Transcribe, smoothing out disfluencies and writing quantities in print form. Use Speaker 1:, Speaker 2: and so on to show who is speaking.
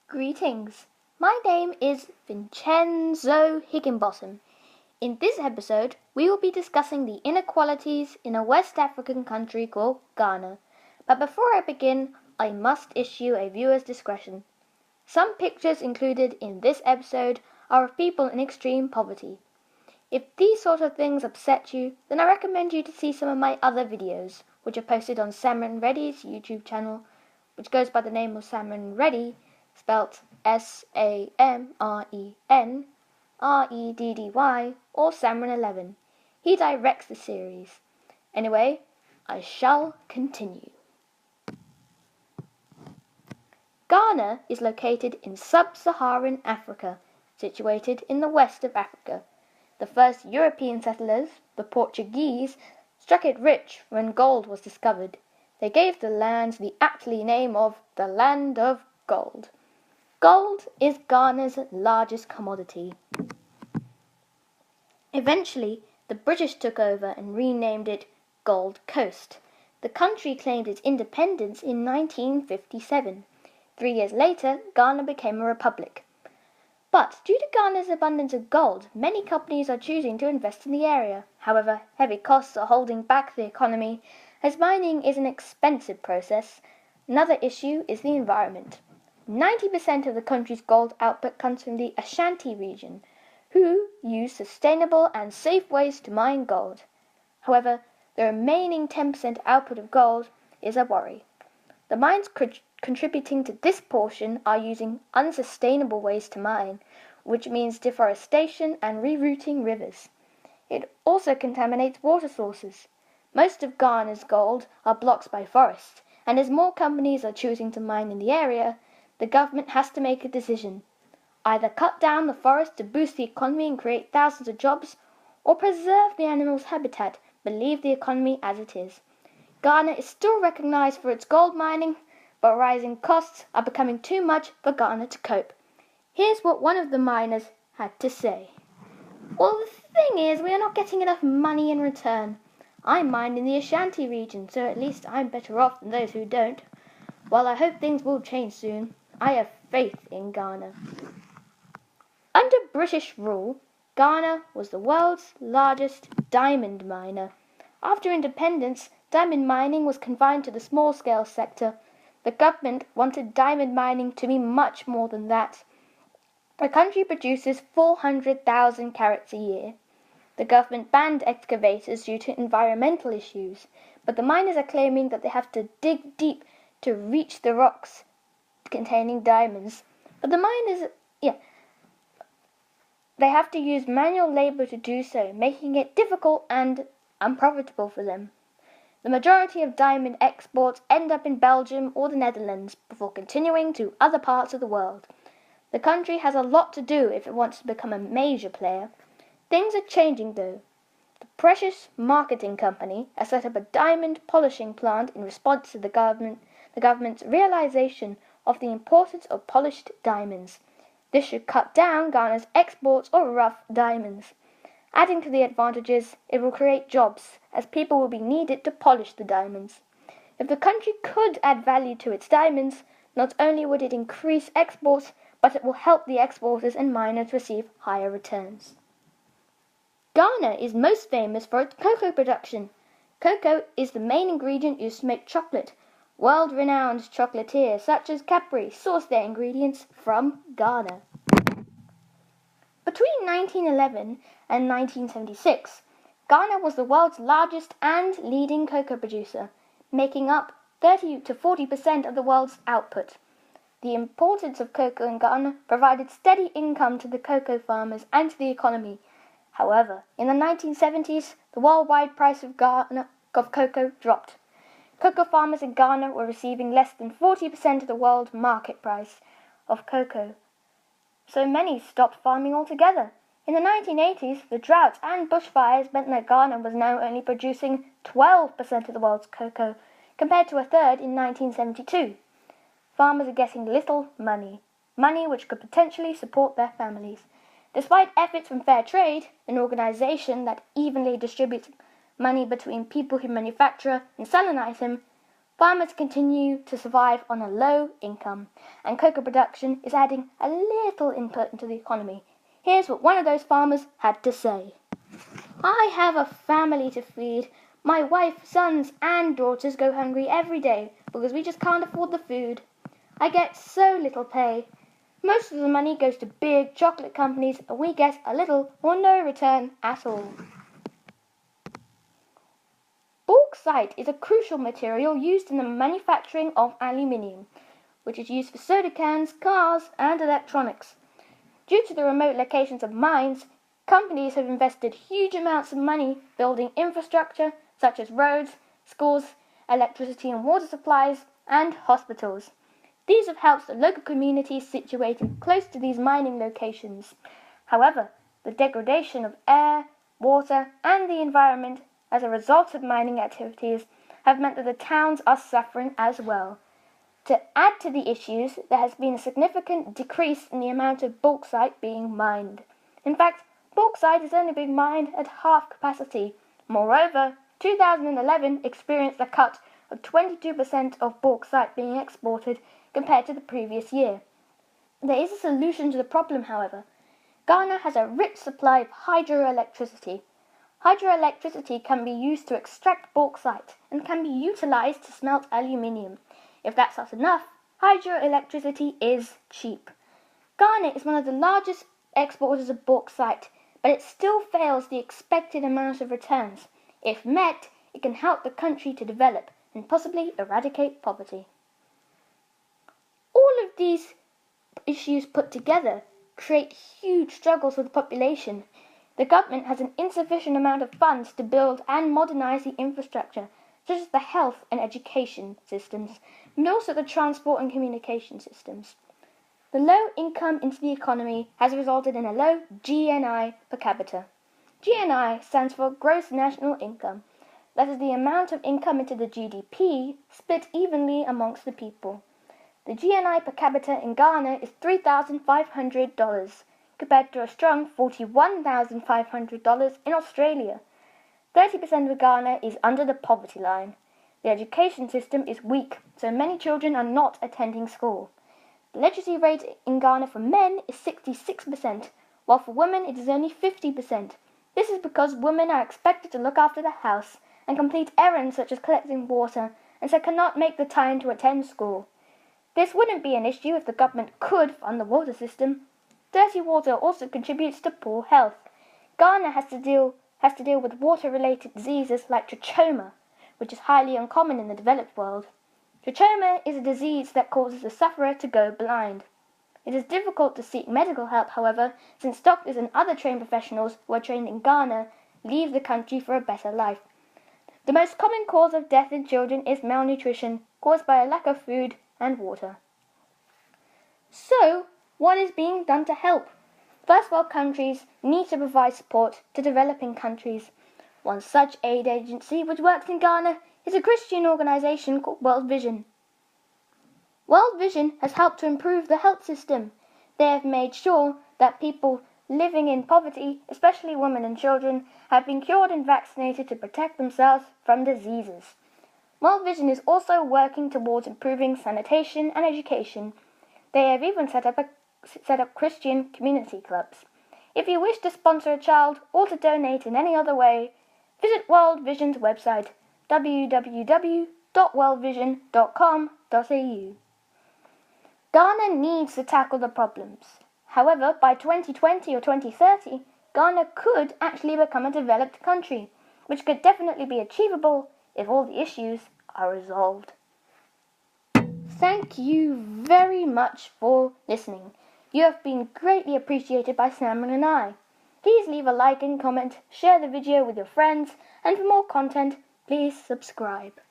Speaker 1: Greetings, my name is Vincenzo Higginbottom. In this episode, we will be discussing the inequalities in a West African country called Ghana. But before I begin, I must issue a viewer's discretion. Some pictures included in this episode are of people in extreme poverty. If these sort of things upset you, then I recommend you to see some of my other videos, which are posted on Sub-Saharan Reddy's YouTube channel, which goes by the name of Sub-Saharan Reddy, spelt SAMRENREDDY, or Sub-Saharan11. He directs the series. Anyway, I shall continue. Ghana is located in Sub-Saharan Africa, situated in the west of Africa. The first European settlers, the Portuguese, struck it rich when gold was discovered. They gave the land the aptly name of the Land of Gold. Gold is Ghana's largest commodity. Eventually, the British took over and renamed it Gold Coast. The country claimed its independence in 1957. 3 years later, Ghana became a republic. But due to Ghana's abundance of gold, many companies are choosing to invest in the area. However, heavy costs are holding back the economy, as mining is an expensive process. Another issue is the environment. 90% of the country's gold output comes from the Ashanti region, who use sustainable and safe ways to mine gold. However, the remaining 10% output of gold is a worry. The mines contributing to this portion are using unsustainable ways to mine, which means deforestation and rerouting rivers. It also contaminates water sources. Most of Ghana's gold are blocked by forests, and as more companies are choosing to mine in the area, the government has to make a decision. Either cut down the forest to boost the economy and create thousands of jobs, or preserve the animals' habitat but leave the economy as it is. Ghana is still recognized for its gold mining, but rising costs are becoming too much for Ghana to cope. Here's what one of the miners had to say. Well, the thing is, we are not getting enough money in return. I mine in the Ashanti region, so at least I'm better off than those who don't. While I hope things will change soon, I have faith in Ghana. Under British rule, Ghana was the world's largest diamond miner. After independence, diamond mining was confined to the small-scale sector. The government wanted diamond mining to be much more than that. The country produces 400,000 carats a year. The government banned excavators due to environmental issues, but the miners are claiming that they have to dig deep to reach the rocks containing diamonds. But the miners, they have to use manual labor to do so, making it difficult and unprofitable for them. The majority of diamond exports end up in Belgium or the Netherlands before continuing to other parts of the world. The country has a lot to do if it wants to become a major player. Things are changing though. The Precious Marketing Company has set up a diamond polishing plant in response to the government's realization of the importance of polished diamonds. This should cut down Ghana's exports of rough diamonds. Adding to the advantages, it will create jobs, as people will be needed to polish the diamonds. If the country could add value to its diamonds, not only would it increase exports, but it will help the exporters and miners receive higher returns. Ghana is most famous for its cocoa production. Cocoa is the main ingredient used to make chocolate. World-renowned chocolatiers such as Cadbury source their ingredients from Ghana. Between 1911 and 1976, Ghana was the world's largest and leading cocoa producer, making up 30 to 40% of the world's output. The importance of cocoa in Ghana provided steady income to the cocoa farmers and to the economy. However, in the 1970s, the worldwide price of cocoa dropped. Cocoa farmers in Ghana were receiving less than 40% of the world market price of cocoa, so many stopped farming altogether. In the 1980s, the droughts and bushfires meant that Ghana was now only producing 12% of the world's cocoa, compared to a third in 1972. Farmers are getting little money which could potentially support their families. Despite efforts from Fair Trade, an organization that evenly distributes money between people who manufacture and sell an item, Farmers continue to survive on a low income, and cocoa production is adding a little input into the economy. Here's what one of those farmers had to say. I have a family to feed. My wife, sons, and daughters go hungry every day because we just can't afford the food. I get so little pay. Most of the money goes to big chocolate companies, and we get a little or no return at all. Bauxite is a crucial material used in the manufacturing of aluminium, which is used for soda cans, cars, and electronics. Due to the remote locations of mines, companies have invested huge amounts of money building infrastructure such as roads, schools, electricity and water supplies, and hospitals. These have helped the local communities situated close to these mining locations. However, the degradation of air, water, and the environment as a result of mining activities have meant that the towns are suffering as well. To add to the issues, there has been a significant decrease in the amount of bauxite being mined. In fact, bauxite is only being mined at half capacity. Moreover, 2011 experienced a cut of 22% of bauxite being exported compared to the previous year. There is a solution to the problem, however. Ghana has a rich supply of hydroelectricity. Hydroelectricity can be used to extract bauxite and can be utilized to smelt aluminium. If that's not enough, hydroelectricity is cheap. Ghana is one of the largest exporters of bauxite, but it still fails the expected amount of returns. If met, it can help the country to develop and possibly eradicate poverty. All of these issues put together create huge struggles for the population. The government has an insufficient amount of funds to build and modernize the infrastructure, such as the health and education systems, and also the transport and communication systems. The low income into the economy has resulted in a low GNI per capita. GNI stands for Gross National Income. That is the amount of income into the GDP split evenly amongst the people. The GNI per capita in Ghana is $3,500, compared to a strong $41,500 in Australia. 30% of Ghana is under the poverty line. The education system is weak, so many children are not attending school. The literacy rate in Ghana for men is 66%, while for women it is only 50%. This is because women are expected to look after the house and complete errands such as collecting water, and so cannot make the time to attend school. This wouldn't be an issue if the government could fund the water system. Dirty water also contributes to poor health. Ghana has to deal with water-related diseases like trachoma, which is highly uncommon in the developed world. Trachoma is a disease that causes the sufferer to go blind. It is difficult to seek medical help, however, since doctors and other trained professionals who are trained in Ghana leave the country for a better life. The most common cause of death in children is malnutrition, caused by a lack of food and water. So, what is being done to help? First world countries need to provide support to developing countries. One such aid agency which works in Ghana is a Christian organization called World Vision. World Vision has helped to improve the health system. They have made sure that people living in poverty, especially women and children, have been cured and vaccinated to protect themselves from diseases. World Vision is also working towards improving sanitation and education. They have even set up Christian community clubs. If you wish to sponsor a child or to donate in any other way, visit World Vision's website www.worldvision.com.au. Ghana needs to tackle the problems. However, by 2020 or 2030, Ghana could actually become a developed country, which could definitely be achievable if all the issues are resolved. Thank you very much for listening. You have been greatly appreciated by Salmon and I. Please leave a like and comment, share the video with your friends, and for more content, please subscribe.